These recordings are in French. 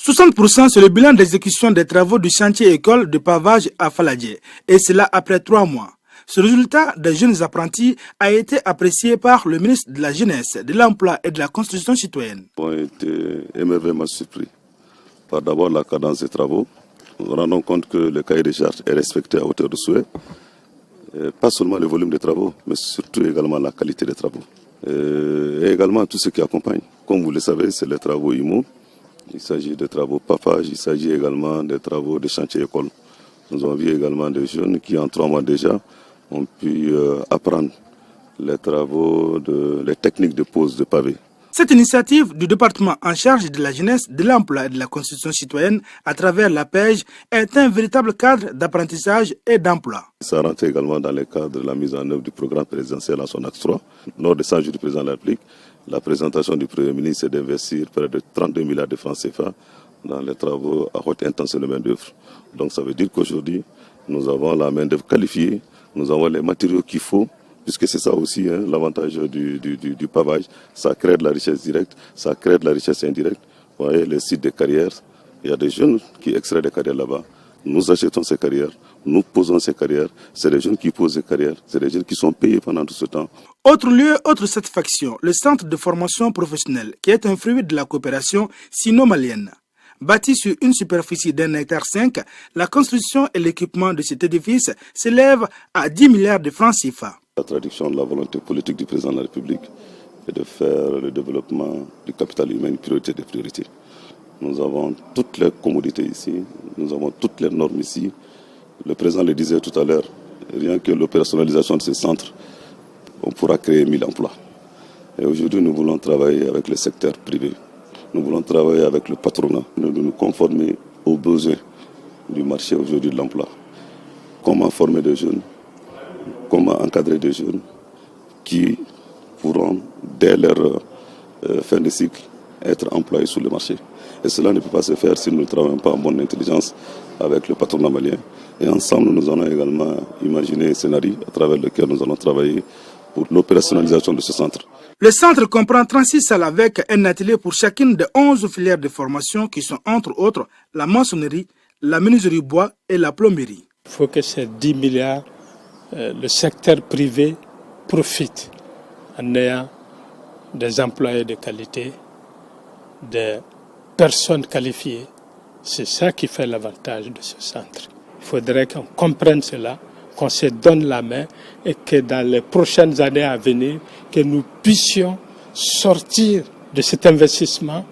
60% c'est le bilan d'exécution des travaux du chantier école de pavage à Faladje, et cela après 3 mois. Ce résultat des jeunes apprentis a été apprécié par le ministre de la Jeunesse, de l'Emploi et de la Constitution citoyenne. On a été émerveillement surpris par d'abord la cadence des travaux. Nous nous rendons compte que le cahier des charges est respecté à hauteur de souhait. Pas seulement le volume des travaux, mais surtout également la qualité des travaux. Et également tout ce qui accompagne. Comme vous le savez, c'est les travaux IMO. Il s'agit de travaux pavage, il s'agit également des travaux de chantier école. Nous avons vu également des jeunes qui en 3 mois déjà ont pu apprendre les travaux, les techniques de pose de pavés. Cette initiative du département en charge de la jeunesse, de l'emploi et de la constitution citoyenne à travers la PEJ est un véritable cadre d'apprentissage et d'emploi. Ça rentre également dans le cadre de la mise en œuvre du programme présidentiel en son axe 3. Lors des 100 jours du président de la République, la présentation du Premier ministre est d'investir près de 32 milliards de francs CFA dans les travaux à haute intensité de main-d'œuvre. Donc ça veut dire qu'aujourd'hui, nous avons la main-d'œuvre qualifiée, nous avons les matériaux qu'il faut, puisque c'est ça aussi l'avantage du pavage. Ça crée de la richesse directe, ça crée de la richesse indirecte. Vous voyez, les sites de carrières, il y a des jeunes qui extraient des carrières là-bas. Nous achetons ces carrières, nous posons ces carrières. C'est des jeunes qui posent ces carrières, c'est des jeunes qui sont payés pendant tout ce temps. Autre lieu, autre satisfaction, le centre de formation professionnelle, qui est un fruit de la coopération sino-malienne. Bâti sur une superficie d'1,5 hectare, la construction et l'équipement de cet édifice s'élèvent à 10 milliards de francs CFA. La traduction de la volonté politique du président de la République est de faire le développement du capital humain une priorité des priorités. Nous avons toutes les commodités ici, nous avons toutes les normes ici. Le président le disait tout à l'heure, rien que l'opérationnalisation de ce centre, on pourra créer 1000 emplois. Et aujourd'hui, nous voulons travailler avec le secteur privé. Nous voulons travailler avec le patronat, nous conformer aux besoins du marché aujourd'hui de l'emploi. Comment former des jeunes, comment encadrer des jeunes qui pourront, dès leur fin de cycle, être employés sur le marché. Et cela ne peut pas se faire si nous ne travaillons pas en bonne intelligence avec le patronat malien. Et ensemble, nous allons également imaginer un scénario à travers lequel nous allons travailler pour l'opérationnalisation de ce centre. Le centre comprend 36 salles avec un atelier pour chacune des 11 filières de formation qui sont entre autres la maçonnerie, la menuiserie bois et la plomberie. Il faut que ces 10 milliards, le secteur privé profite en ayant des employés de qualité, des personnes qualifiées. C'est ça qui fait l'avantage de ce centre. Il faudrait qu'on comprenne cela, qu'on se donne la main et que dans les prochaines années à venir, que nous puissions sortir de cet investissement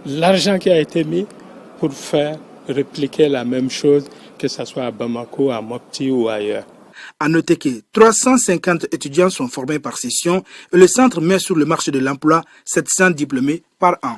l'argent qui a été mis pour faire répliquer la même chose, que ce soit à Bamako, à Mopti ou ailleurs. À noter que 350 étudiants sont formés par session et le centre met sur le marché de l'emploi 700 diplômés par an.